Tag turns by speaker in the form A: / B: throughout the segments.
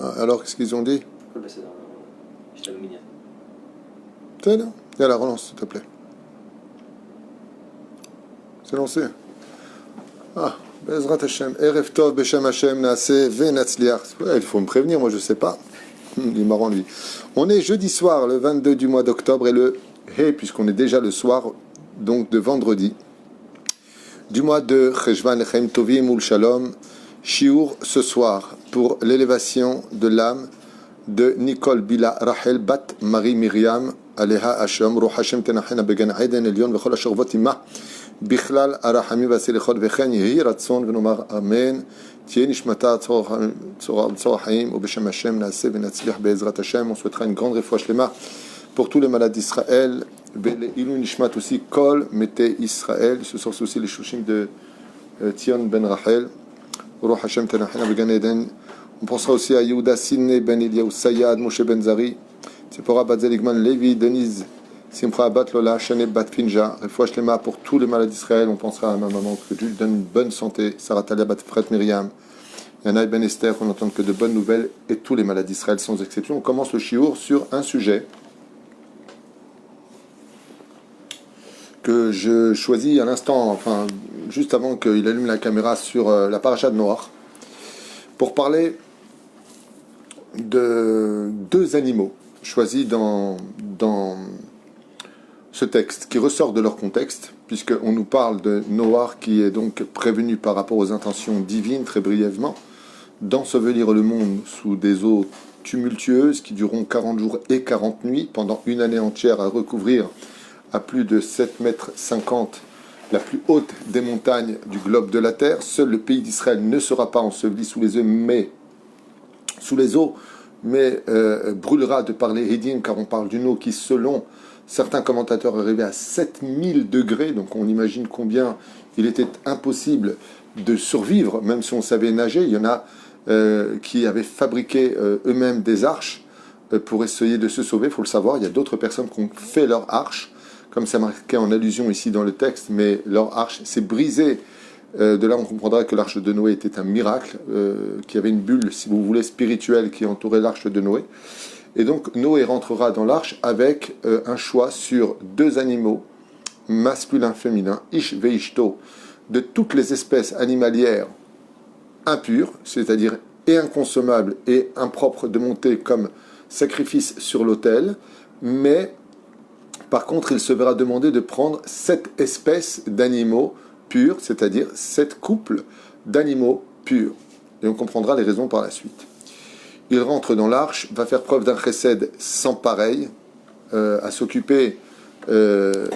A: Alors, qu'est-ce qu'ils ont dit? C'est là. Yalla, relance, s'il te plaît. C'est lancé. Ah, Bezrat Hashem. Erev Tov, Beshem Hashem, Naaseh, Venatzliach. Il faut me prévenir, moi je sais pas. Il est marrant lui. On est jeudi soir, le 22 du mois d'octobre, et le puisqu'on est déjà le soir, donc de vendredi, du mois de Cheshvan Lechem Tovim Ul Shalom, Shiur ce soir, pour l'élévation de l'âme de Nicole Bila Rachel Bat Marie Myriam, Aleha Hashem, Ruch Hashem Tenachena Began Eden Elion, Vechol Ashorvot Ima, Bichlal Arachami Vasilichot Vechen Yehi Ratzon Venomar Amen. On souhaitera une grande réfouach shlema pour tous les malades d'Israël. Ilou Nishmat aussi Kol Mete Israël. Ce soir c'est aussi les chouchim de Tion Ben Rachel. Ruch Hashem Tenachena Began Eden. On pensera aussi à Yehuda Sidney Ben Eliyahu Sayad, Moshe Ben Zari, Tzipora Bat Zeligman Levi, Denise Simcha Bat Lola, Shane Bat Finja, Refouach Lema pour tous les malades d'Israël. On pensera à ma maman que Dieu lui donne une bonne santé, Sarah Talia Bat Fret Myriam, Yanaï Ben Esther, on n'entend que de bonnes nouvelles, et tous les malades d'Israël sans exception. On commence le shiur sur un sujet que je choisis à l'instant, enfin juste avant qu'il allume la caméra, sur la paracha de Noach, pour parler de deux animaux choisis dans ce texte, qui ressort de leur contexte, puisqu'on nous parle de Noach qui est donc prévenu par rapport aux intentions divines, très brièvement, d'ensevelir le monde sous des eaux tumultueuses qui dureront 40 jours et 40 nuits, pendant une année entière, à recouvrir à plus de 7,50 mètres la plus haute des montagnes du globe de la terre. Seul le pays d'Israël ne sera pas enseveli sous les eaux, mais brûlera de par les Hédim, car on parle d'une eau qui, selon certains commentateurs, est arrivée à 7000 degrés, donc on imagine combien il était impossible de survivre, même si on savait nager. Il y en a qui avaient fabriqué eux-mêmes des arches pour essayer de se sauver, il faut le savoir. Il y a d'autres personnes qui ont fait leur arche, comme c'est marqué en allusion ici dans le texte, mais leur arche s'est brisée. De là, on comprendra que l'arche de Noé était un miracle, qu'il y avait une bulle, si vous voulez, spirituelle qui entourait l'arche de Noé. Et donc, Noé rentrera dans l'arche avec un choix sur deux animaux, masculin, féminin, Ish veishto, de toutes les espèces animalières impures, c'est-à-dire et inconsommables et impropres de monter comme sacrifice sur l'autel, mais par contre, il se verra demander de prendre 7 espèces d'animaux purs, c'est-à-dire 7 couples d'animaux purs. Et on comprendra les raisons par la suite. Il rentre dans l'arche, va faire preuve d'un chesed sans pareil, à s'occuper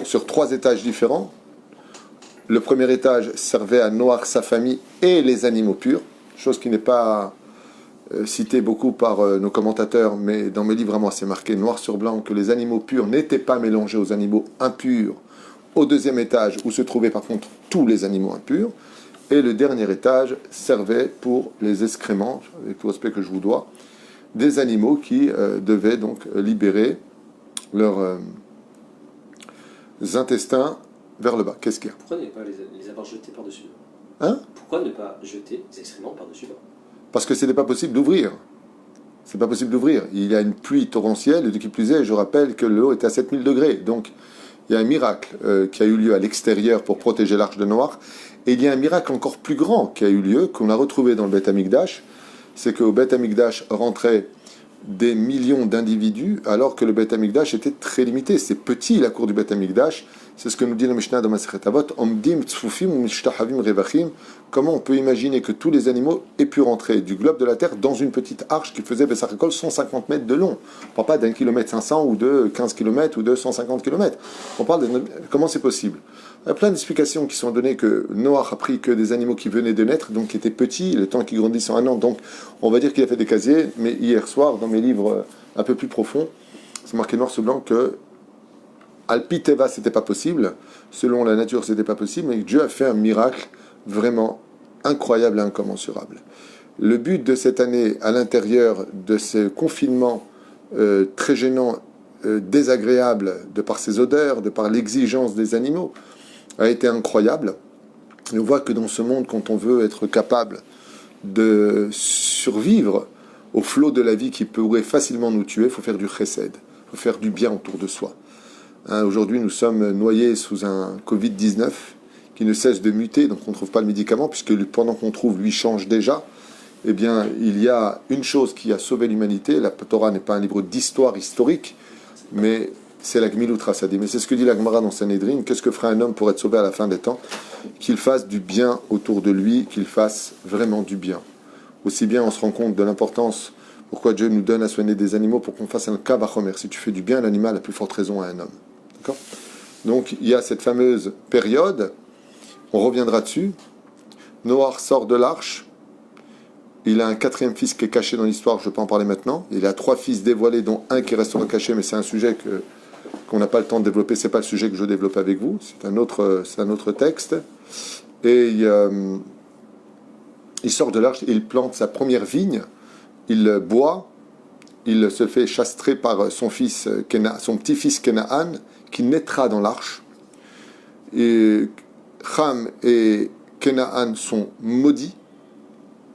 A: sur 3 étages différents. Le premier étage servait à Noach, sa famille et les animaux purs, chose qui n'est pas citée beaucoup par nos commentateurs, mais dans mes livres à moi c'est marqué noir sur blanc que les animaux purs n'étaient pas mélangés aux animaux impurs au deuxième étage, où se trouvaient par contre tous les animaux impurs, et le dernier étage servait pour les excréments, avec tout respect que je vous dois, des animaux qui devaient donc libérer leurs intestins vers le bas. Qu'est-ce qu'il y a?
B: Pourquoi ne pas les avoir jetés par-dessus
A: bas? Hein?
B: Pourquoi ne pas jeter les excréments par-dessus bas?
A: Parce que ce n'est pas possible d'ouvrir. C'est pas possible d'ouvrir. Il y a une pluie torrentielle, et de qui plus est, je rappelle que l'eau est à 7000 degrés. Donc, il y a un miracle qui a eu lieu à l'extérieur pour protéger l'arche de Noach. Et il y a un miracle encore plus grand qui a eu lieu, qu'on a retrouvé dans le Beth Amikdash. C'est qu'au Beth Amikdash rentraient des millions d'individus, alors que le Beth Amikdash était très limité. C'est petit, la cour du Beth Amikdash. C'est ce que nous dit le Mishnah dans Masechet Avot. Omdim tzfufim u'mishtachavim revachim. Comment on peut imaginer que tous les animaux aient pu rentrer du globe de la Terre dans une petite arche qui faisait Bessarikol 150 mètres de long? On ne parle pas d'un kilomètre 500 ou de 15 km ou de 150 km. On parle de comment c'est possible. Il y a plein d'explications qui sont données que Noach a pris que des animaux qui venaient de naître, donc qui étaient petits, le temps qu'ils grandissent en un an. Donc on va dire qu'il a fait des casiers, mais hier soir, dans mes livres un peu plus profonds, c'est marqué noir sur blanc que Alpiteva, c'était pas possible, selon la nature, c'était pas possible, mais Dieu a fait un miracle vraiment incroyable et incommensurable. Le but de cette année, à l'intérieur de ce confinement très gênant, désagréable, de par ses odeurs, de par l'exigence des animaux, a été incroyable. Et on voit que dans ce monde, quand on veut être capable de survivre, au flot de la vie qui pourrait facilement nous tuer, il faut faire du chesed, il faut faire du bien autour de soi. Hein, aujourd'hui, nous sommes noyés sous un Covid-19 qui ne cesse de muter, donc on ne trouve pas le médicament, puisque pendant qu'on trouve, lui change déjà. Eh bien, il y a une chose qui a sauvé l'humanité. La Torah n'est pas un livre d'histoire historique, mais c'est la Gmilut Chassadim. Mais c'est ce que dit la Gemara dans Sanhedrin. Qu'est-ce que ferait un homme pour être sauvé à la fin des temps? Qu'il fasse du bien autour de lui, qu'il fasse vraiment du bien. Aussi bien on se rend compte de l'importance, pourquoi Dieu nous donne à soigner des animaux, pour qu'on fasse un kavachomer. Si tu fais du bien à l'animal, à plus forte raison à un homme. D'accord? Donc il y a cette fameuse période, on reviendra dessus. Noach sort de l'arche. Il a un quatrième fils qui est caché dans l'histoire, je ne vais pas en parler maintenant. Il a 3 fils dévoilés, dont un qui restera caché, mais c'est un sujet qu'on n'a pas le temps de développer. Ce n'est pas le sujet que je développe avec vous, c'est un autre texte. Et il sort de l'arche, il plante sa première vigne, il boit, il se fait chastrer par son petit-fils Kenaan, qui naîtra dans l'arche. Et Ham et Kenaan sont maudits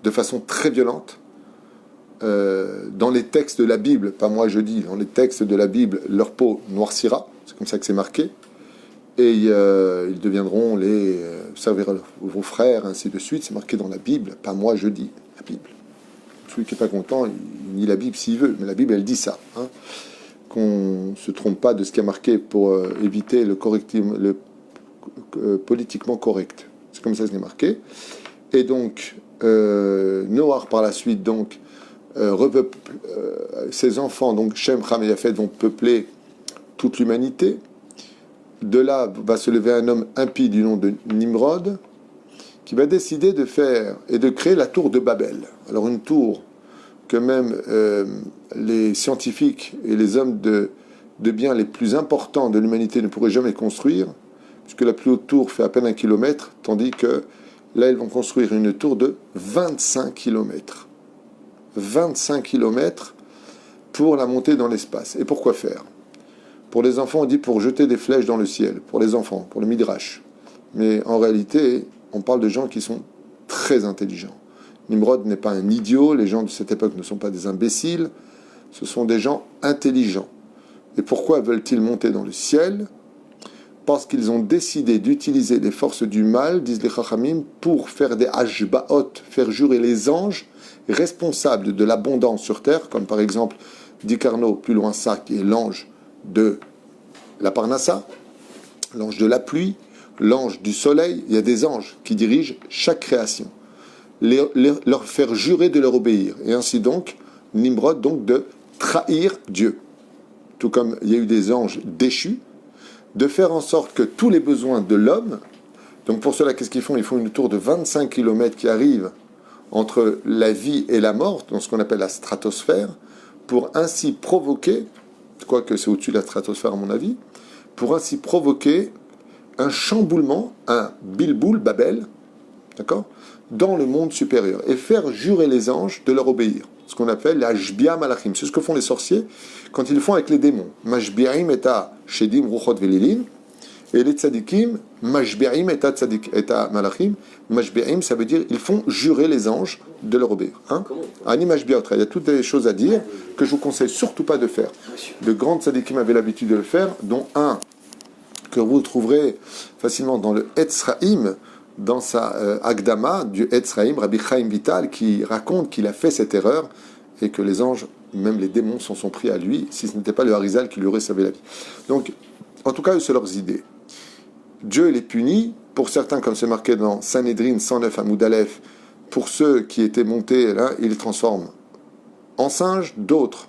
A: de façon très violente. Dans les textes de la Bible, pas moi je dis, dans les textes de la Bible, leur peau noircira, c'est comme ça que c'est marqué, et ils deviendront vous servirez vos frères, ainsi de suite, c'est marqué dans la Bible, pas moi je dis, la Bible. Celui qui n'est pas content, il lit la Bible s'il veut, mais la Bible elle dit ça, hein, qu'on ne se trompe pas de ce qui est marqué pour éviter le politiquement correct. C'est comme ça que c'est marqué. Et donc, Noach par la suite, donc, ses enfants, donc Shem, Ham et Yafet, vont peupler toute l'humanité. De là va se lever un homme impie du nom de Nimrod, qui va décider de faire et de créer la tour de Babel. Alors une tour que même les scientifiques et les hommes de bien les plus importants de l'humanité ne pourraient jamais construire, puisque la plus haute tour fait à peine 1 kilomètre, tandis que là, ils vont construire une tour de 25 km. 25 km pour la montée dans l'espace. Et pourquoi faire? Pour les enfants, on dit pour jeter des flèches dans le ciel. Pour les enfants, pour le Midrash. Mais en réalité, on parle de gens qui sont très intelligents. Nimrod n'est pas un idiot. Les gens de cette époque ne sont pas des imbéciles. Ce sont des gens intelligents. Et pourquoi veulent-ils monter dans le ciel? Parce qu'ils ont décidé d'utiliser les forces du mal, disent les Chachamim, pour faire des hashbaot, faire jurer les anges responsables de l'abondance sur terre, comme par exemple, dit Carnot, plus loin ça, qui est l'ange de la Parnassa, l'ange de la pluie, l'ange du soleil. Il y a des anges qui dirigent chaque création. Leur faire jurer de leur obéir. Et ainsi donc, Nimrod, donc, de trahir Dieu. Tout comme il y a eu des anges déchus, de faire en sorte que tous les besoins de l'homme, donc pour cela, qu'est-ce qu'ils font? Ils font une tour de 25 km qui arrive entre la vie et la mort, dans ce qu'on appelle la stratosphère, pour ainsi provoquer, quoique c'est au-dessus de la stratosphère à mon avis, pour ainsi provoquer un chamboulement, un bilboul, Babel, d'accord, dans le monde supérieur, et faire jurer les anges de leur obéir. Ce qu'on appelle la Jbia Malachim. C'est ce que font les sorciers quand ils le font avec les démons. Mashbi'im eta shedim ruchot velilin. Et les tzadikim, Mashbi'im eta malachim. Mashbi'im, ça veut dire ils font jurer les anges de leur obéir. Ani Mashbi'otra. Il y a toutes des choses à dire que je vous conseille surtout pas de faire. De grands tzadikim avaient l'habitude de le faire, dont un que vous trouverez facilement dans le Etzraïm, dans sa Agdama du Etzraïm, Rabbi Chaim Vital, qui raconte qu'il a fait cette erreur et que les anges, même les démons, s'en sont pris à lui, si ce n'était pas le Harizal qui lui aurait sauvé la vie. Donc, en tout cas, c'est leurs idées. Dieu les punit, pour certains, comme c'est marqué dans Sanhedrin 109 à Moudalef, pour ceux qui étaient montés, là, il les transforme en singes, d'autres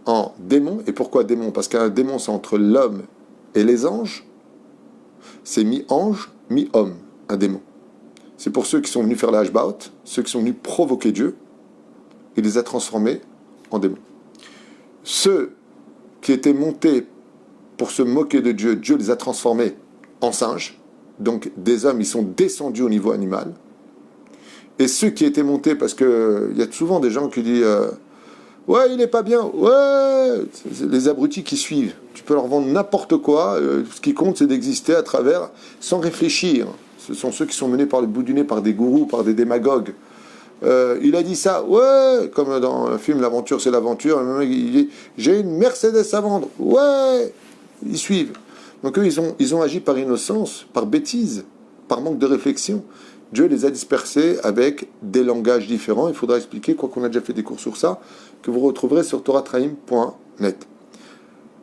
A: en démons. Et pourquoi démons? Parce qu'un démon, c'est entre l'homme et les anges. C'est mi-ange, mi-homme, un démon. C'est pour ceux qui sont venus faire la Hashbaot, ceux qui sont venus provoquer Dieu, il les a transformés en démons. Ceux qui étaient montés pour se moquer de Dieu, Dieu les a transformés en singes. Donc des hommes, ils sont descendus au niveau animal. Et ceux qui étaient montés, parce qu'il y a souvent des gens qui disent ouais, il n'est pas bien, ouais, c'est les abrutis qui suivent. Tu peux leur vendre n'importe quoi, ce qui compte c'est d'exister à travers, sans réfléchir. Ce sont ceux qui sont menés par le bout du nez par des gourous, par des démagogues. il a dit ça, ouais, comme dans le film L'aventure c'est l'aventure, le mec il dit j'ai une Mercedes à vendre, ouais, ils suivent. Donc eux ils ont agi par innocence, par bêtise, par manque de réflexion. Dieu les a dispersés avec des langages différents. Il faudra expliquer, quoi qu'on a déjà fait des cours sur ça, que vous retrouverez sur toratraim.net.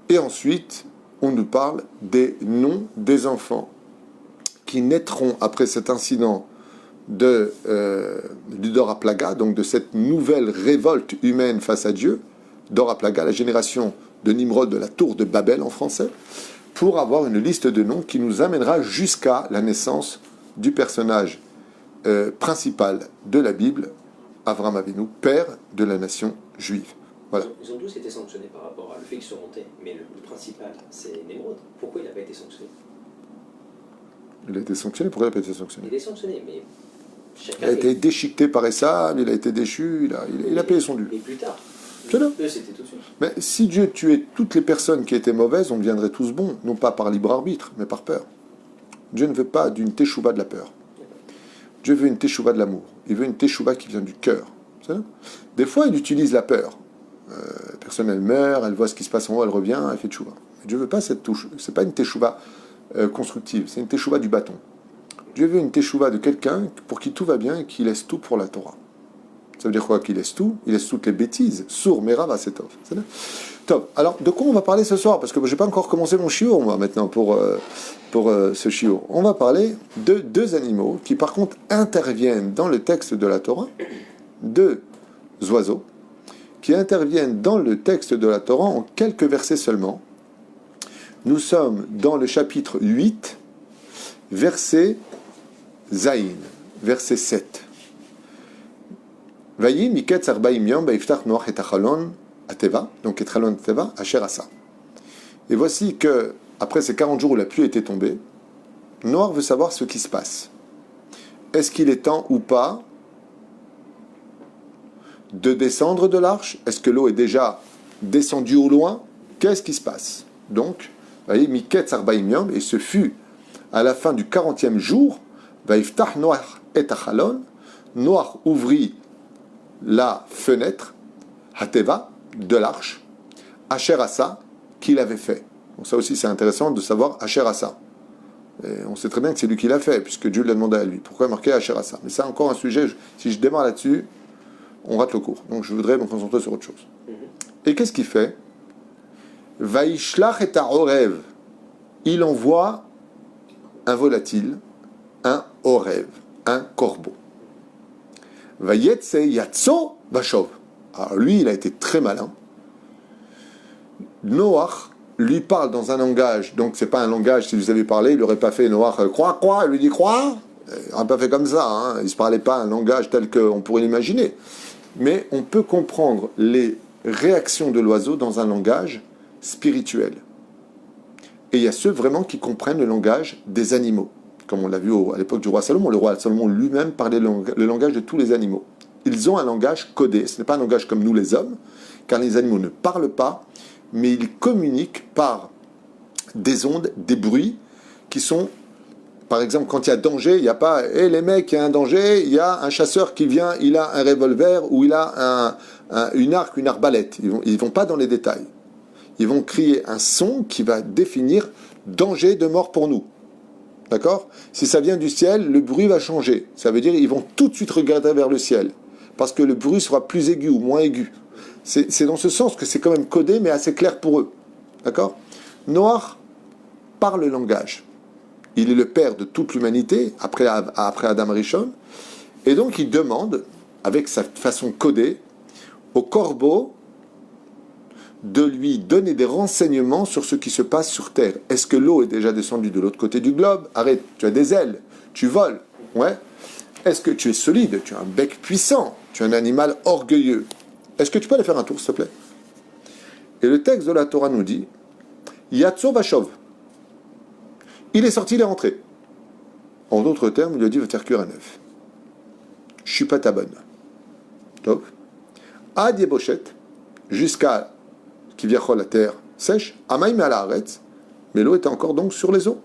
A: Et ensuite, on nous parle des noms des enfants qui naîtront après cet incident du Dora Plaga, donc de cette nouvelle révolte humaine face à Dieu, Dora Plaga, la génération de Nimrod de la tour de Babel en français, pour avoir une liste de noms qui nous amènera jusqu'à la naissance du personnage principal de la Bible, Avraham Avinu, père de la nation juive. Voilà.
B: Ils ont tous été sanctionnés par rapport à le fait qu'ils se montés, mais le principal, c'est Némrod. Pourquoi il n'a pas été sanctionné?
A: Il a été sanctionné. Pourquoi il n'a pas été sanctionné?
B: Il est sanctionné, mais chacun...
A: Il a été déchiqueté par Esav, il a été déchu, il a payé son dû.
B: Et plus tard.
A: C'est là.
B: Eux, c'était tout de suite.
A: Mais si Dieu tuait toutes les personnes qui étaient mauvaises, on deviendrait tous bons, non pas par libre arbitre, mais par peur. Dieu ne veut pas d'une teshuva de la peur. Dieu veut une teshuva de l'amour. Il veut une teshuva qui vient du cœur. Des fois, il utilise la peur. La personne, elle meurt, elle voit ce qui se passe en haut, elle revient, elle fait teshuva. Mais Dieu veut pas cette touche. C'est pas une teshuva constructive, c'est une teshuva du bâton. Dieu veut une teshuva de quelqu'un pour qui tout va bien et qui laisse tout pour la Torah. Ça veut dire quoi? Qu'il laisse tout? Il laisse toutes les bêtises. Sourd, Merav, Asetov. Top. Alors, de quoi on va parler ce soir? Parce que je n'ai pas encore commencé mon shiur, moi, maintenant, pour ce shiur. On va parler de deux animaux qui, par contre, interviennent dans le texte de la Torah. Deux oiseaux qui interviennent dans le texte de la Torah en quelques versets seulement. Nous sommes dans le chapitre 8, verset Zayin, verset 7. Vayi miketz arbaim yom baiftach noach et achalon ateva, donc et achalon ateva, asher asa. Et voici que, après ces 40 jours où la pluie était tombée, Noach veut savoir ce qui se passe. Est-ce qu'il est temps ou pas de descendre de l'arche? Est-ce que l'eau est déjà descendue au loin? Qu'est-ce qui se passe? Donc, voyez, miketz arbaim yom, et ce fut à la fin du 40e jour, vaiftach noach et achalon, Noach ouvrit la fenêtre, Hateva, de l'arche, Asher Asa, qu'il avait fait. Donc ça aussi c'est intéressant de savoir Asher Asa. Et on sait très bien que c'est lui qui l'a fait, puisque Dieu l'a demandé à lui. Pourquoi marquer Asher Asa? Mais c'est encore un sujet, si je démarre là-dessus, on rate le cours. Donc je voudrais me concentrer sur autre chose. Et qu'est-ce qu'il fait? Vaishlach et Orev. Il envoie un volatile, un Orev, un corbeau. Vayetse Yatso Vashov. Alors lui, il a été très malin. Noach lui parle dans un langage, donc c'est pas un langage, si vous avez parlé, il n'aurait pas fait Noach croix, il lui dit croix. Il n'aurait pas fait comme ça, hein. Il ne se parlait pas un langage tel qu'on pourrait l'imaginer. Mais on peut comprendre les réactions de l'oiseau dans un langage spirituel. Et il y a ceux vraiment qui comprennent le langage des animaux. Comme on l'a vu à l'époque du roi Salomon. Le roi Salomon lui-même parlait le langage de tous les animaux. Ils ont un langage codé. Ce n'est pas un langage comme nous les hommes, car les animaux ne parlent pas, mais ils communiquent par des ondes, des bruits, qui sont, par exemple, quand il y a danger, il n'y a pas « Hé les mecs, il y a un danger, il y a un chasseur qui vient, il a un revolver ou il a une arbalète ». Ils ne vont pas dans les détails. Ils vont crier un son qui va définir « danger de mort pour nous ». D'accord? Si ça vient du ciel, le bruit va changer. Ça veut dire qu'ils vont tout de suite regarder vers le ciel. Parce que le bruit sera plus aigu ou moins aigu. C'est dans ce sens que c'est quand même codé, mais assez clair pour eux. D'accord? Noach parle le langage. Il est le père de toute l'humanité, après Adam Rishon. Et donc il demande, avec sa façon codée, au corbeau de lui donner des renseignements sur ce qui se passe sur Terre. Est-ce que l'eau est déjà descendue de l'autre côté du globe? Arrête, tu as des ailes, tu voles. Ouais. Est-ce que tu es solide? Tu as un bec puissant. Tu es un animal orgueilleux. Est-ce que tu peux aller faire un tour, s'il te plaît? Et le texte de la Torah nous dit Yatso Vashov. Il est sorti, il est rentré. En d'autres termes, il lui a dit va te faire cuire un œuf. Je suis pas ta bonne. Donc, Ad Yeboshet, jusqu'à qui vient la terre sèche, Amaïm à la Haaretz, mais l'eau était encore donc sur les eaux.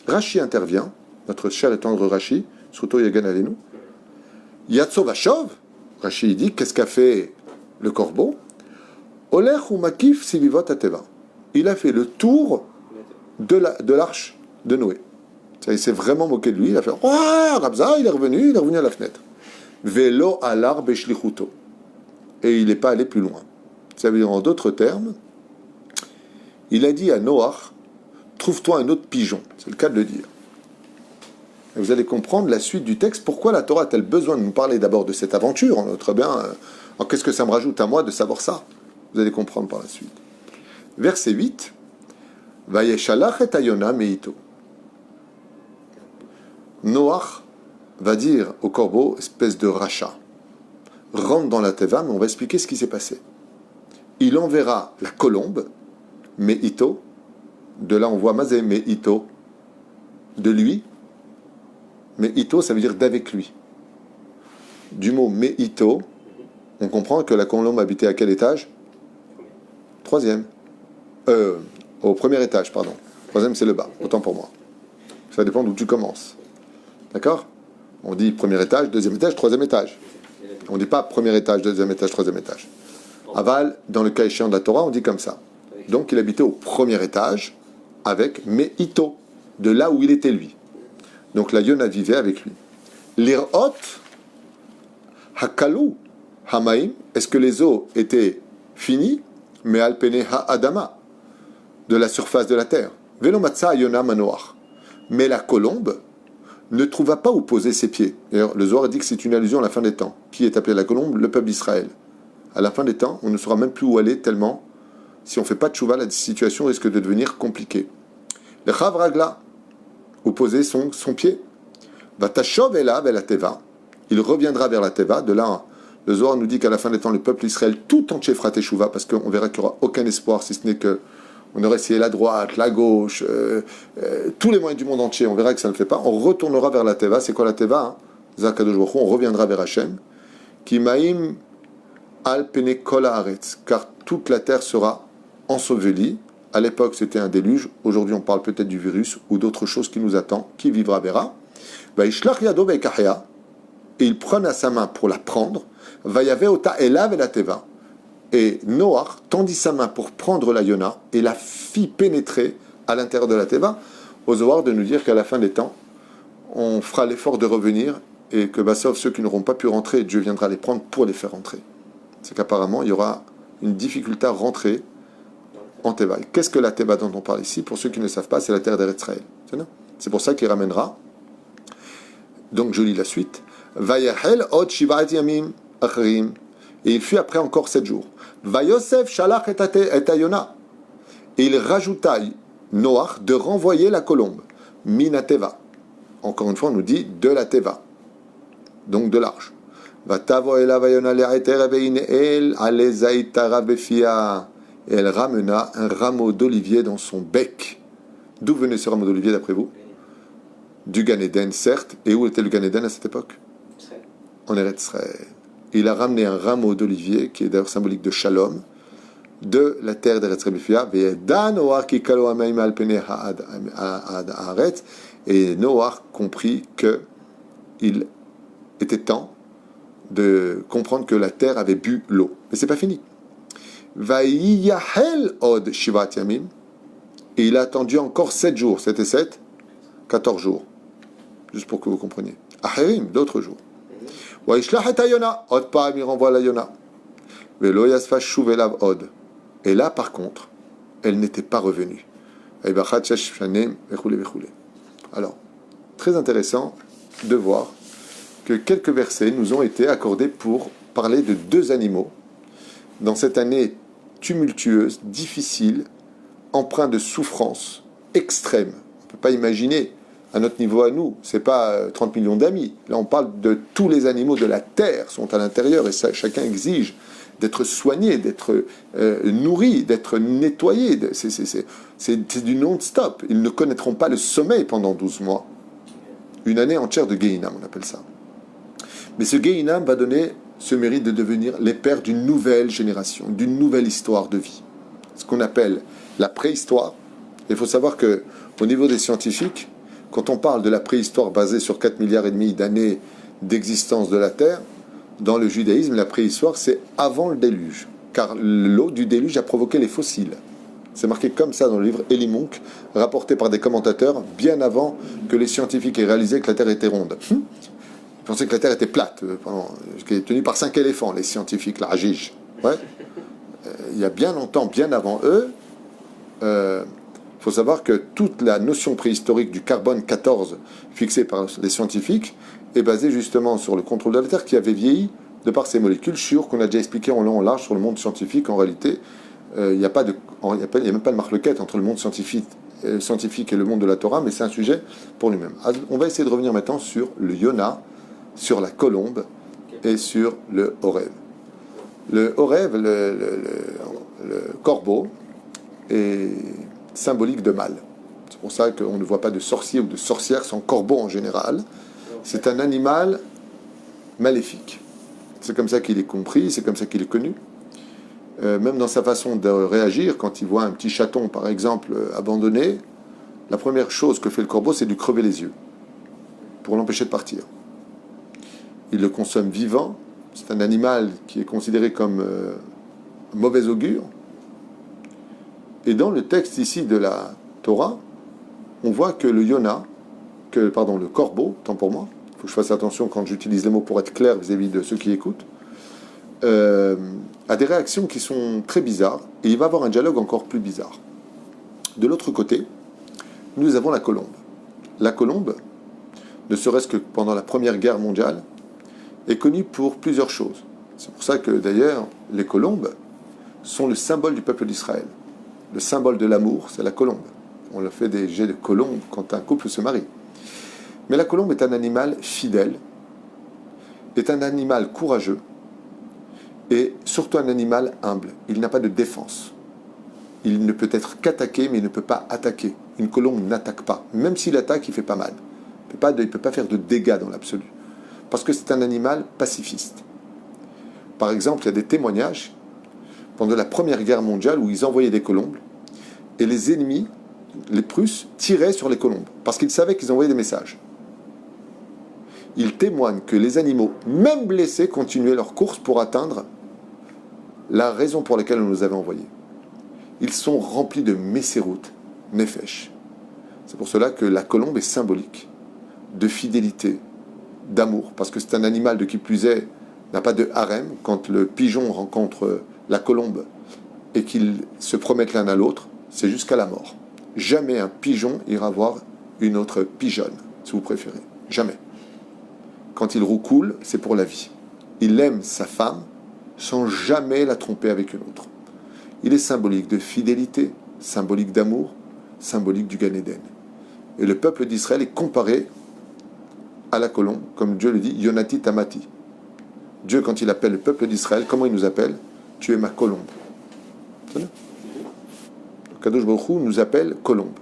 A: Rashi intervient, notre cher et tendre Rashi, Sruto Yagan Alenu. Yatso Vashov, Rachid dit, qu'est-ce qu'a fait le corbeau? Olech ou makif sivivot ateva. Il a fait le tour de l'arche de Noé. Ça, il s'est vraiment moqué de lui. Il a fait « Oh, Rabza, il est revenu à la fenêtre. » Velo alar beshlichuto. Et il n'est pas allé plus loin. Ça veut dire, en d'autres termes, il a dit à Noach « Trouve-toi un autre pigeon. » C'est le cas de le dire. Et vous allez comprendre la suite du texte. Pourquoi la Torah a-t-elle besoin de nous parler d'abord de cette aventure? Très bien. Qu'est-ce que ça me rajoute à moi de savoir ça? Vous allez comprendre par la suite. Verset 8. Vayeshalach et ayona meito. Noach va dire au corbeau, espèce de rachat, rentre dans la teva, mais on va expliquer ce qui s'est passé. Il enverra la colombe, meito, de là on voit mazé meito, de lui, meito ça veut dire d'avec lui. Du mot meito, on comprend que la colombe habitait à quel étage? Troisième. Au premier étage, pardon. Troisième c'est le bas, autant pour moi. Ça dépend d'où tu commences. D'accord? On dit premier étage, deuxième étage, troisième étage. On ne dit pas premier étage, deuxième étage, troisième étage. Aval, dans le cas échéant de la Torah, on dit comme ça. Donc il habitait au premier étage avec Meito, de là où il était lui. Donc la Yona vivait avec lui. L'irhot, Hakalu, Hamaim, est-ce que les eaux étaient finies? Mais Alpene Ha-Adama, de la surface de la terre. Velomatsa Yona Manoach. Mais la colombe ne trouva pas où poser ses pieds. D'ailleurs, le Zohar dit que c'est une allusion à la fin des temps. Qui est appelé la colombe? Le peuple d'Israël. À la fin des temps, on ne saura même plus où aller tellement, si on ne fait pas de tchouva, la situation risque de devenir compliquée. Le Chav Ragla, où poser son pied. Vatashov ela vel la teva. Il reviendra vers la teva. De là, le Zohar nous dit qu'à la fin des temps, le peuple d'Israël tout entier fera tchouva, parce qu'on verra qu'il n'y aura aucun espoir, si ce n'est que on aurait essayé la droite, la gauche, tous les moyens du monde entier, on verra que ça ne le fait pas. On retournera vers la Teva. C'est quoi la Teva? Zakadosh Baruch Hu, on reviendra vers Hachem. Kimaim al pene kol haaretz, car toute la terre sera ensevelie. À l'époque, c'était un déluge. Aujourd'hui, on parle peut-être du virus ou d'autres choses qui nous attend. Qui vivra verra. Vaishlach yado veikahya, et il prend à sa main pour la prendre. Vayave ota elav et la Teva. Et Noach tendit sa main pour prendre la Yona et la fit pénétrer à l'intérieur de la Teva. Au Zohar de nous dire qu'à la fin des temps, on fera l'effort de revenir et que sauf ceux qui n'auront pas pu rentrer, Dieu viendra les prendre pour les faire rentrer. C'est qu'apparemment, il y aura une difficulté à rentrer en Teva. Qu'est-ce que la Teva dont on parle ici? Pour ceux qui ne le savent pas, c'est la terre d'Eretz Israël. C'est pour ça qu'il ramènera. Donc je lis la suite. Vayahel od shivat yamim achrim. Et il fut après encore 7 jours. Vayosef shalach et ayona. Et il rajouta Noach de renvoyer la colombe. Mina teva. Encore une fois, on nous dit de la teva. Donc de l'arche. Vatavo ela vayona le'ater ve'ineel alezaitara befia. Et elle ramena un rameau d'olivier dans son bec. D'où venait ce rameau d'olivier d'après vous? Du Gan Eden, certes. Et où était le Gan Eden à cette époque? En Eretz Israël. Il a ramené un rameau d'olivier, qui est d'ailleurs symbolique de Shalom, de la terre d'Eretz Rebifia, et Noach comprit qu'il était temps de comprendre que la terre avait bu l'eau. Mais c'est pas fini. Od shivat yamim, et il a attendu encore 7 jours. C'était 7, 14 jours. Juste pour que vous compreniez. Acherim, d'autres jours. Il renvoie la Yona. Et là, par contre, elle n'était pas revenue. Alors, très intéressant de voir que quelques versets nous ont été accordés pour parler de 2 animaux dans cette année tumultueuse, difficile, empreinte de souffrance extrême. On ne peut pas imaginer. À notre niveau à nous, c'est pas 30 millions d'amis. Là, on parle de tous les animaux de la terre sont à l'intérieur et ça, chacun exige d'être soigné, d'être nourri, d'être nettoyé. C'est du non-stop. Ils ne connaîtront pas le sommeil pendant 12 mois. Une année entière de Gehinam, on appelle ça. Mais ce Gehinam va donner ce mérite de devenir les pères d'une nouvelle génération, d'une nouvelle histoire de vie. Ce qu'on appelle la préhistoire. Il faut savoir qu'au niveau des scientifiques, quand on parle de la préhistoire basée sur 4,5 milliards d'années d'existence de la Terre, dans le judaïsme, la préhistoire, c'est avant le déluge. Car l'eau du déluge a provoqué les fossiles. C'est marqué comme ça dans le livre Elimunk, rapporté par des commentateurs, bien avant que les scientifiques aient réalisé que la Terre était ronde. Ils pensaient que la Terre était plate, qui est tenue par 5 éléphants, les scientifiques, la Hajij. Ouais. Il y a bien longtemps, bien avant eux, il faut savoir que toute la notion préhistorique du carbone 14 fixée par les scientifiques est basée justement sur le contrôle de la Terre qui avait vieilli de par ces molécules sûres qu'on a déjà expliquées en long en large sur le monde scientifique. En réalité, il n'y a même pas de marloquette entre le monde scientifique et le monde de la Torah, mais c'est un sujet pour lui-même. On va essayer de revenir maintenant sur le Yona, sur la colombe et sur le Horev. Le Horev, le corbeau, est symbolique de mal. C'est pour ça qu'on ne voit pas de sorcier ou de sorcière sans corbeau en général. C'est un animal maléfique. C'est comme ça qu'il est compris, c'est comme ça qu'il est connu. Même dans sa façon de réagir, quand il voit un petit chaton, par exemple, abandonné, la première chose que fait le corbeau, c'est de lui crever les yeux pour l'empêcher de partir. Il le consomme vivant. C'est un animal qui est considéré comme mauvais augure. Et dans le texte ici de la Torah, on voit que le corbeau, tant pour moi, il faut que je fasse attention quand j'utilise les mots pour être clair vis-à-vis de ceux qui écoutent, a des réactions qui sont très bizarres, et il va avoir un dialogue encore plus bizarre. De l'autre côté, nous avons la colombe. La colombe, ne serait-ce que pendant la Première Guerre mondiale, est connue pour plusieurs choses. C'est pour ça que d'ailleurs, les colombes sont le symbole du peuple d'Israël. Le symbole de l'amour, c'est la colombe. On le fait des jets de colombe quand un couple se marie. Mais la colombe est un animal fidèle, est un animal courageux, et surtout un animal humble. Il n'a pas de défense. Il ne peut être qu'attaqué, mais il ne peut pas attaquer. Une colombe n'attaque pas. Même s'il attaque, il ne fait pas mal. Il ne peut pas faire de dégâts dans l'absolu. Parce que c'est un animal pacifiste. Par exemple, il y a des témoignages pendant la Première Guerre mondiale où ils envoyaient des colombes et les ennemis, les Prusses, tiraient sur les colombes parce qu'ils savaient qu'ils envoyaient des messages. Ils témoignent que les animaux, même blessés, continuaient leur course pour atteindre la raison pour laquelle on nous avait envoyés. Ils sont remplis de messérout, nefesh. C'est pour cela que la colombe est symbolique de fidélité, d'amour, parce que c'est un animal de qui plus est, n'a pas de harem. Quand le pigeon rencontre la colombe et qu'ils se promettent l'un à l'autre, c'est jusqu'à la mort. Jamais un pigeon ira voir une autre pigeonne, si vous préférez. Jamais. Quand il roucoule, c'est pour la vie. Il aime sa femme sans jamais la tromper avec une autre. Il est symbolique de fidélité, symbolique d'amour, symbolique du Gan Eden. Et le peuple d'Israël est comparé à la colombe, comme Dieu le dit, Yonati Tamati. Dieu, quand il appelle le peuple d'Israël, comment il nous appelle? Tu es ma colombe. Kadosh Baruch Hu nous appelle colombe.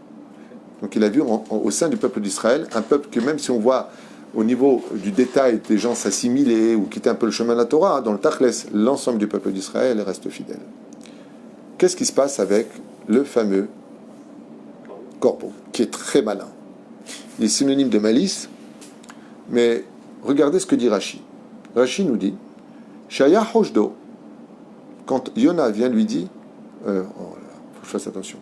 A: Donc il a vu au sein du peuple d'Israël, un peuple que même si on voit au niveau du détail des gens s'assimiler ou quitter un peu le chemin de la Torah, dans le Tachles, l'ensemble du peuple d'Israël reste fidèle. Qu'est-ce qui se passe avec le fameux corbeau, qui est très malin? Il est synonyme de malice, mais regardez ce que dit Rashi. Rashi nous dit, Shaya Hoshdo, quand Yona vient lui dire, faut que je fasse attention,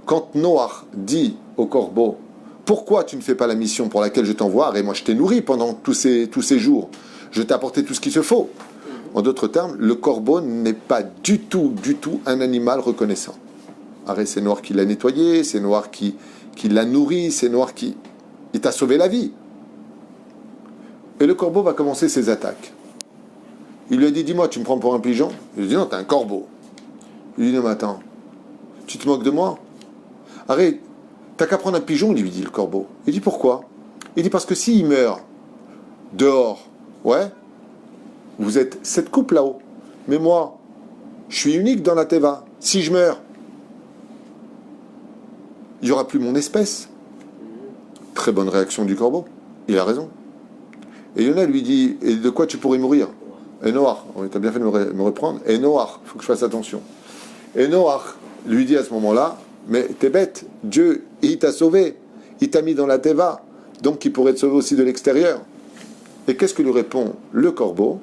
A: quand Noach dit au corbeau, pourquoi tu ne fais pas la mission pour laquelle je t'envoie? Et moi je t'ai nourri pendant tous ces jours, je t'ai apporté tout ce qu'il se faut. En d'autres termes, le corbeau n'est pas du tout un animal reconnaissant. Arrête, c'est Noach qui l'a nettoyé, c'est Noach qui l'a nourri, c'est Noach qui... Il t'a sauvé la vie. Et le corbeau va commencer ses attaques. Il lui a dit, dis-moi, tu me prends pour un pigeon? Il lui a dit, non, t'es un corbeau. Il lui dit, non, mais attends, tu te moques de moi? Arrête, t'as qu'à prendre un pigeon, lui dit le corbeau. Il dit, pourquoi? Il dit, parce que s'il meurt dehors, ouais, vous êtes 7 couples là-haut. Mais moi, je suis unique dans la Teva. Si je meurs, il n'y aura plus mon espèce. Très bonne réaction du corbeau. Il a raison. Et Yona lui dit, et de quoi tu pourrais mourir? Et Noach, tu as bien fait de me reprendre. Et Noach, il faut que je fasse attention. Et Noach lui dit à ce moment-là, mais t'es bête, Dieu, il t'a sauvé. Il t'a mis dans la Teva. Donc il pourrait te sauver aussi de l'extérieur. Et qu'est-ce que lui répond le corbeau?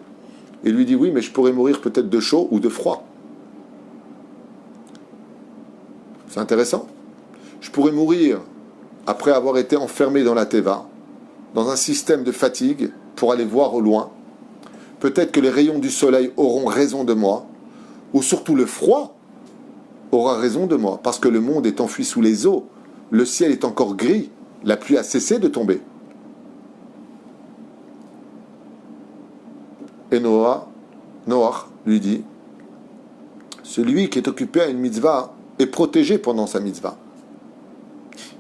A: Et il lui dit, oui, mais je pourrais mourir peut-être de chaud ou de froid. C'est intéressant. Je pourrais mourir après avoir été enfermé dans la Teva, dans un système de fatigue, pour aller voir au loin. Peut-être que les rayons du soleil auront raison de moi, ou surtout le froid aura raison de moi, parce que le monde est enfui sous les eaux, le ciel est encore gris, la pluie a cessé de tomber. Et Noach lui dit, celui qui est occupé à une mitzvah est protégé pendant sa mitzvah.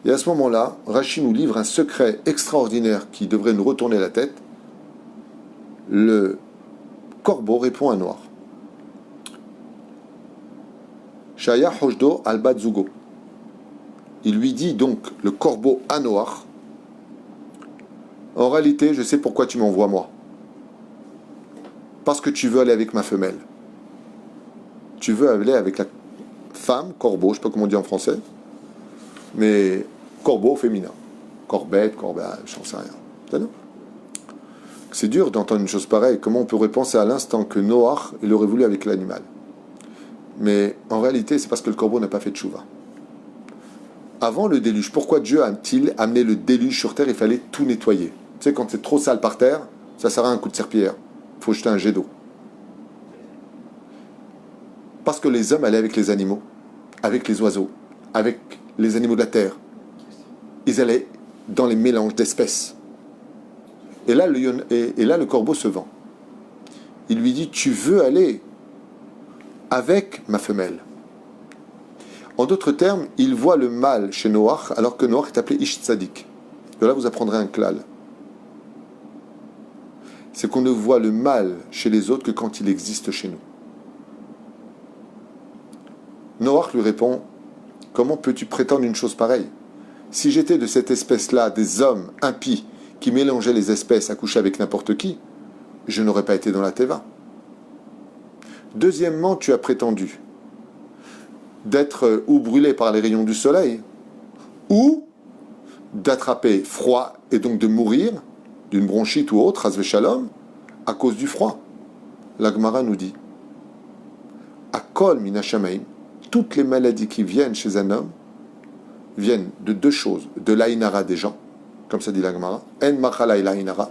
A: Et à ce moment-là, Rashi nous livre un secret extraordinaire qui devrait nous retourner la tête. Le corbeau répond à Noach. Shaya Hoshdo al-Bat Zugo. Il lui dit donc, le corbeau à Noach, en réalité, je sais pourquoi tu m'envoies moi. Parce que tu veux aller avec ma femelle. Tu veux aller avec la femme, corbeau, je ne sais pas comment on dit en français, mais corbeau féminin. Corbette, corbette, je n'en sais rien. C'est dur d'entendre une chose pareille. Comment on pourrait penser à l'instant que Noach, il aurait voulu avec l'animal. Mais en réalité, c'est parce que le corbeau n'a pas fait de tchouva. Avant le déluge, pourquoi Dieu a-t-il amené le déluge sur terre? Il fallait tout nettoyer. Tu sais, quand c'est trop sale par terre, ça sert à un coup de serpillière. Il faut jeter un jet d'eau. Parce que les hommes allaient avec les animaux, avec les oiseaux, avec les animaux de la terre. Ils allaient dans les mélanges d'espèces. Et là, le corbeau se vend. Il lui dit, tu veux aller avec ma femelle. En d'autres termes, il voit le mal chez Noach, alors que Noach est appelé Ish Tzadik. De là, vous apprendrez un klal. C'est qu'on ne voit le mal chez les autres que quand il existe chez nous. Noach lui répond, comment peux-tu prétendre une chose pareille? Si j'étais de cette espèce-là, des hommes impies qui mélangeaient les espèces à coucher avec n'importe qui, je n'aurais pas été dans la Teva. Deuxièmement, tu as prétendu d'être ou brûlé par les rayons du soleil, ou d'attraper froid et donc de mourir d'une bronchite ou autre, Hasve Shalom, à cause du froid. La Gemara nous dit, Akol minashamaim, toutes les maladies qui viennent chez un homme viennent de deux choses, de l'Aïnara des gens, comme ça dit la Gemara, En machala l'Aïnara.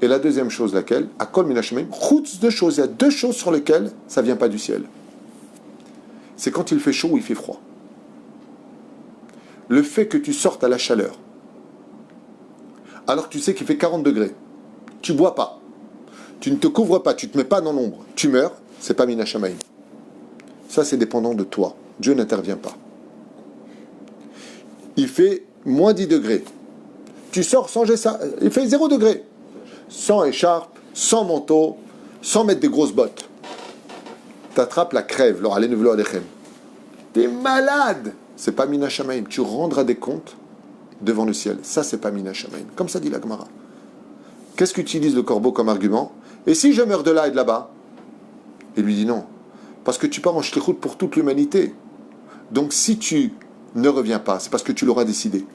A: Et la deuxième chose, laquelle, Akol minashamaim, chutz deux choses, il y a deux choses sur lesquelles ça ne vient pas du ciel. C'est quand il fait chaud ou il fait froid. Le fait que tu sortes à la chaleur, alors que tu sais qu'il fait 40 degrés, tu bois pas, tu ne te couvres pas, tu ne te mets pas dans l'ombre, tu meurs, c'est pas minashamaim. Ça, c'est dépendant de toi. Dieu n'intervient pas. Il fait moins 10 degrés. Tu sors sans ça. Il fait 0 degré. Sans écharpe, sans manteau, sans mettre des grosses bottes. T'attrapes la crève. T'es malade. C'est pas minashamaim. Tu rendras des comptes devant le ciel. Ça, c'est pas minashamaim. Comme ça dit la Gemara. Qu'est-ce qu'utilise le corbeau comme argument? Et si je meurs de là et de là-bas? Il lui dit non. Parce que tu pars en shlichut pour toute l'humanité. Donc si tu ne reviens pas, c'est parce que tu l'auras décidé.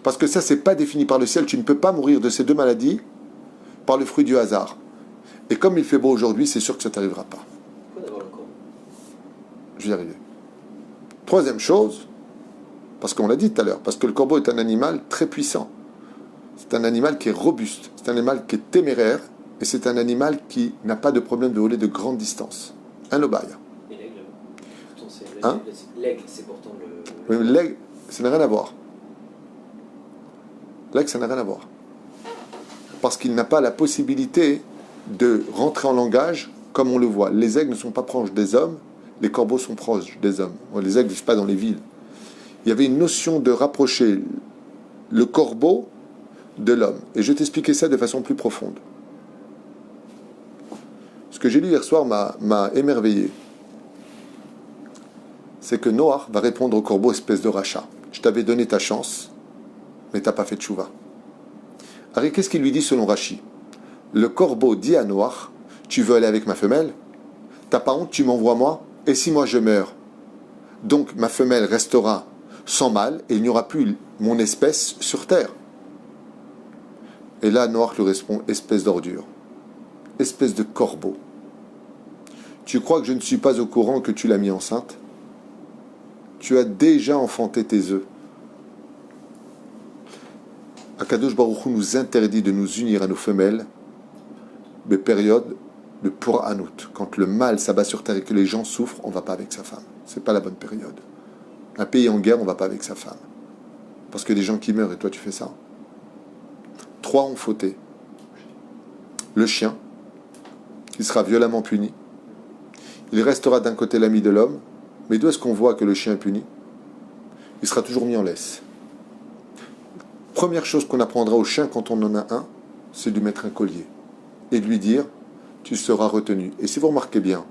A: Parce que ça, c'est pas défini par le ciel. Tu ne peux pas mourir de ces deux maladies par le fruit du hasard. Et comme il fait beau aujourd'hui, c'est sûr que ça ne t'arrivera pas.
B: Pourquoi d'abord le corbeau?
A: Je vais y arriver. Troisième chose, parce qu'on l'a dit tout à l'heure, parce que le corbeau est un animal très puissant. C'est un animal qui est robuste. C'est un animal qui est téméraire. Et c'est un animal qui n'a pas de problème de voler de grande distance. Un obaya.
B: Et l'aigle,
A: Hein?
B: L'aigle, c'est pourtant le...
A: Oui, l'aigle, ça n'a rien à voir. L'aigle, ça n'a rien à voir. Parce qu'il n'a pas la possibilité de rentrer en langage comme on le voit. Les aigles ne sont pas proches des hommes, les corbeaux sont proches des hommes. Les aigles ne vivent pas dans les villes. Il y avait une notion de rapprocher le corbeau de l'homme. Et je vais t'expliquer ça de façon plus profonde. Ce que j'ai lu hier soir m'a émerveillé. C'est que Noach va répondre au corbeau, espèce de rachat. Je t'avais donné ta chance, mais tu n'as pas fait de tchouva. Alors qu'est-ce qu'il lui dit selon Rashi? Le corbeau dit à Noach, tu veux aller avec ma femelle? T'as pas honte, tu m'envoies moi? Et si moi je meurs? Donc ma femelle restera sans mâle et il n'y aura plus mon espèce sur terre. Et là Noach lui répond, espèce d'ordure. espèce de corbeau. Tu crois que je ne suis pas au courant que tu l'as mis enceinte? Tu as déjà enfanté tes œufs. Akadosh Baruch Hu nous interdit de nous unir à nos femelles de période de Pur'anut. Quand le mal s'abat sur terre et que les gens souffrent, on ne va pas avec sa femme. C'est pas la bonne période. Un pays en guerre, on ne va pas avec sa femme. Parce que des gens qui meurent et toi tu fais ça. 3 ont fauté. Le chien, qui sera violemment puni. Il restera d'un côté l'ami de l'homme, mais d'où est-ce qu'on voit que le chien est puni? Il sera toujours mis en laisse. Première chose qu'on apprendra au chien quand on en a un, c'est de lui mettre un collier et de lui dire tu seras retenu. Et si vous remarquez bien,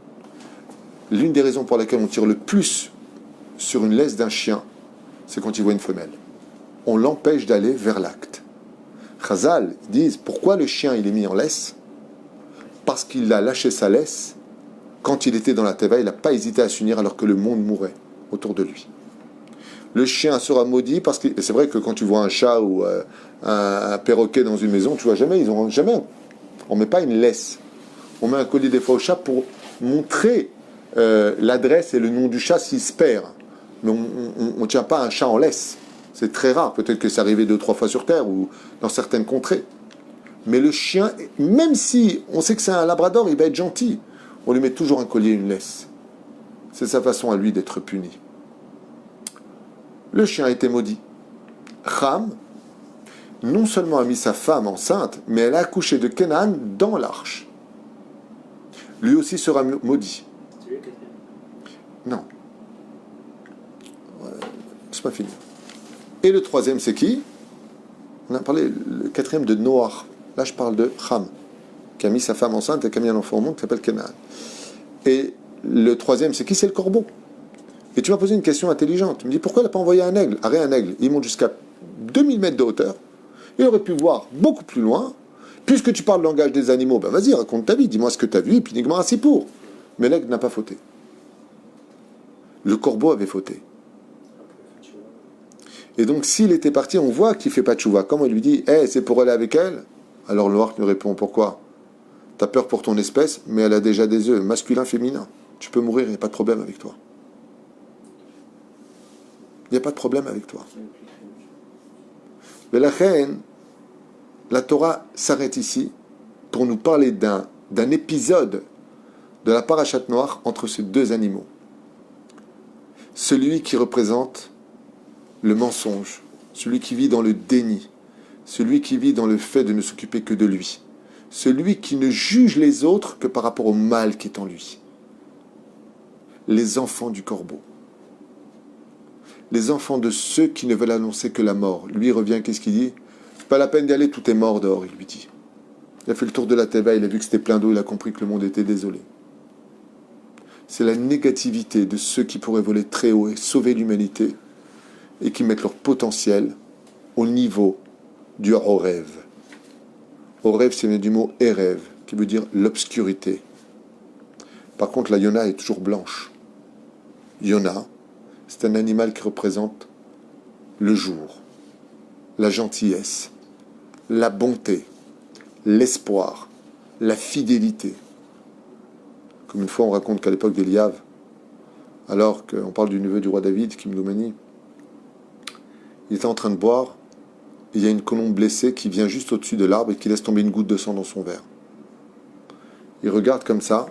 A: l'une des raisons pour laquelle on tire le plus sur une laisse d'un chien, c'est quand il voit une femelle. On l'empêche d'aller vers l'acte. Chazal disent pourquoi le chien il est mis en laisse? Parce qu'il a lâché sa laisse quand il était dans la teva, il n'a pas hésité à s'unir alors que le monde mourait autour de lui. Le chien sera maudit parce que c'est vrai que quand tu vois un chat ou un perroquet dans une maison, tu vois jamais, on met pas une laisse. On met un collier des fois au chat pour montrer l'adresse et le nom du chat s'il se perd. Mais on ne tient pas un chat en laisse. C'est très rare. Peut-être que c'est arrivé 2-3 fois sur Terre ou dans certaines contrées. Mais le chien, même si on sait que c'est un labrador, il va être gentil, on lui met toujours un collier et une laisse. C'est sa façon à lui d'être puni. Le chien a été maudit. Cham, non seulement a mis sa femme enceinte, mais elle a accouché de Kenan dans l'arche. Lui aussi sera maudit.
B: C'est lui le quatrième?
A: Non. C'est pas fini. Et le troisième, c'est qui? On a parlé, le quatrième de Noach. Là, je parle de Cham, qui a mis sa femme enceinte et qui a mis un enfant au monde qui s'appelle Kenan. Et le troisième, c'est qui? C'est le corbeau. Et tu m'as posé une question intelligente. Tu me dis, pourquoi il n'a pas envoyé un aigle? Arrête, un aigle. Il monte jusqu'à 2000 mètres de hauteur. Il aurait pu voir beaucoup plus loin. Puisque tu parles le langage des animaux, ben vas-y, raconte ta vie. Dis-moi ce que tu as vu, et puis dis-moi assez pour. Mais l'aigle n'a pas fauté. Le corbeau avait fauté. Et donc, s'il était parti, on voit qu'il ne fait pas de chouva. Comme on lui dit, c'est pour aller avec elle? Alors le Noach nous répond, pourquoi? Tu as peur pour ton espèce, mais elle a déjà des œufs, masculin, féminin. Tu peux mourir, il n'y a pas de problème avec toi. Il n'y a pas de problème avec toi. Mais la reine, la Torah s'arrête ici pour nous parler d'un épisode de la parashat Noach entre ces deux animaux. Celui qui représente le mensonge, celui qui vit dans le déni, celui qui vit dans le fait de ne s'occuper que de lui, celui qui ne juge les autres que par rapport au mal qui est en lui. Les enfants du corbeau. Les enfants de ceux qui ne veulent annoncer que la mort. Lui revient, qu'est-ce qu'il dit? C'est pas la peine d'y aller, tout est mort dehors, il lui dit. Il a fait le tour de la Teva, il a vu que c'était plein d'eau, il a compris que le monde était désolé. C'est la négativité de ceux qui pourraient voler très haut et sauver l'humanité et qui mettent leur potentiel au niveau du Horev. Horev, c'est du mot Erev, qui veut dire l'obscurité. Par contre, la Yona est toujours blanche. Yona, c'est un animal qui représente le jour, la gentillesse, la bonté, l'espoir, la fidélité. Comme une fois, on raconte qu'à l'époque d'Eliav, alors qu'on parle du neveu du roi David, Kimdoumani, il était en train de boire, et il y a une colombe blessée qui vient juste au-dessus de l'arbre et qui laisse tomber une goutte de sang dans son verre. Il regarde comme ça,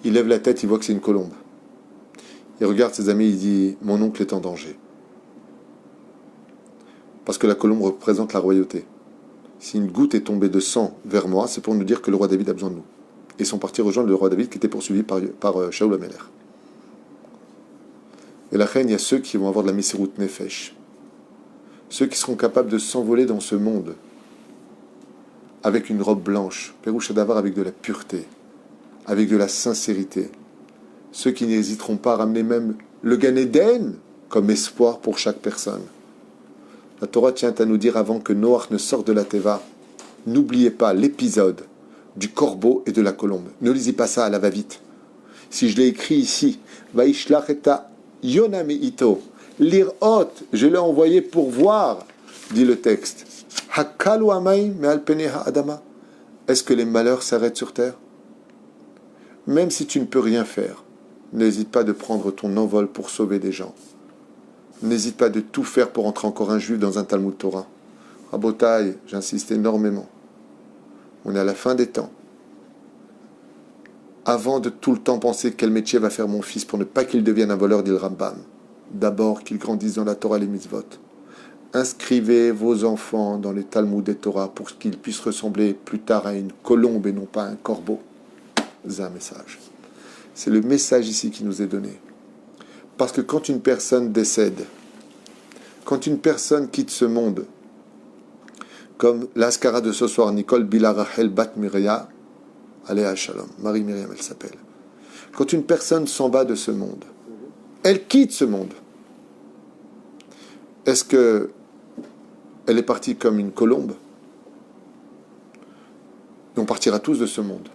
A: il lève la tête, il voit que c'est une colombe. Il regarde ses amis, il dit « Mon oncle est en danger. » Parce que la colombe représente la royauté. Si une goutte est tombée de sang vers moi, c'est pour nous dire que le roi David a besoin de nous. Et ils sont partis rejoindre le roi David qui était poursuivi par Shaoul HaMelech. Et la reine, il y a ceux qui vont avoir de la Messirut Nefesh. Ceux qui seront capables de s'envoler dans ce monde avec une robe blanche, Pérouche Davar, avec de la pureté, avec de la sincérité. Ceux qui n'hésiteront pas à ramener même le Gan Eden comme espoir pour chaque personne. La Torah tient à nous dire avant que Noach ne sorte de la Teva, n'oubliez pas l'épisode du corbeau et de la colombe. Ne lisez pas ça à la va-vite. Si je l'ai écrit ici, Vaishlach eta Yona me'ito, l'irot, je l'ai envoyé pour voir, dit le texte. Hakalu amay me'al penei ha'adama. Est-ce que les malheurs s'arrêtent sur terre? Même si tu ne peux rien faire, n'hésite pas de prendre ton envol pour sauver des gens. N'hésite pas de tout faire pour entrer encore un juif dans un Talmud Torah. Rabotai, j'insiste énormément. On est à la fin des temps. Avant de tout le temps penser quel métier va faire mon fils pour ne pas qu'il devienne un voleur, dit le Rambam, d'abord qu'il grandisse dans la Torah et les mitzvot. Inscrivez vos enfants dans les Talmud et Torah pour qu'ils puissent ressembler plus tard à une colombe et non pas à un corbeau. C'est un message. C'est le message ici qui nous est donné. Parce que quand une personne décède, quand une personne quitte ce monde, comme l'Askara de ce soir, Nicole Bilarachel Bat Miria, Aléa Shalom, Marie Myriam elle s'appelle. Quand une personne s'en va de ce monde, elle quitte ce monde. Est-ce que elle est partie comme une colombe? Et on partira tous de ce monde.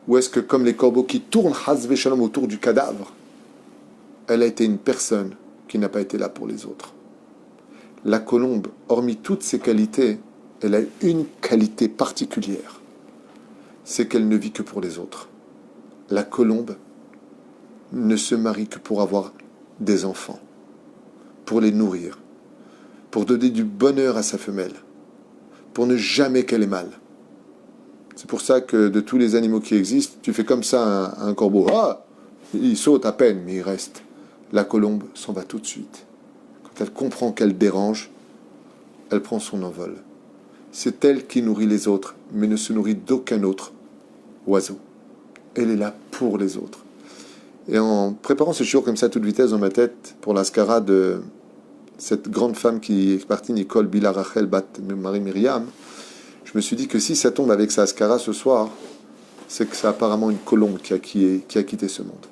A: Ou est-ce que comme les corbeaux qui tournent Hazve Shalom autour du cadavre, elle a été une personne qui n'a pas été là pour les autres? La colombe, hormis toutes ses qualités, elle a une qualité particulière. C'est qu'elle ne vit que pour les autres. La colombe ne se marie que pour avoir des enfants, pour les nourrir, pour donner du bonheur à sa femelle, pour ne jamais qu'elle ait mal. C'est pour ça que de tous les animaux qui existent, tu fais comme ça à un corbeau. Ah, il saute à peine, mais il reste. La colombe s'en va tout de suite. Quand elle comprend qu'elle dérange, elle prend son envol. C'est elle qui nourrit les autres, mais ne se nourrit d'aucun autre oiseau. Elle est là pour les autres. Et en préparant ce shiur comme ça à toute vitesse dans ma tête, pour l'Askara de cette grande femme qui est partie, Nicole Bila Rachel Bat Marie Myriam, je me suis dit que si ça tombe avec sa Askara ce soir, c'est que c'est apparemment une colombe qui a quitté ce monde.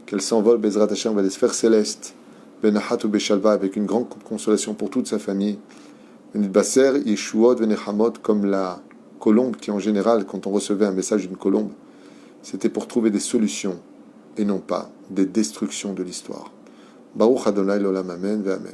A: Qu'elle s'envole, Bezrat Hashem, vers les sphères célestes, Benahat ou Beshalva, avec une grande consolation pour toute sa famille. Benitbaser, Yeshuot, Venechamot, comme la colombe qui, en général, quand on recevait un message d'une colombe, c'était pour trouver des solutions et non pas des destructions de l'histoire. Baruch Adonai l'olam, amen ve amen.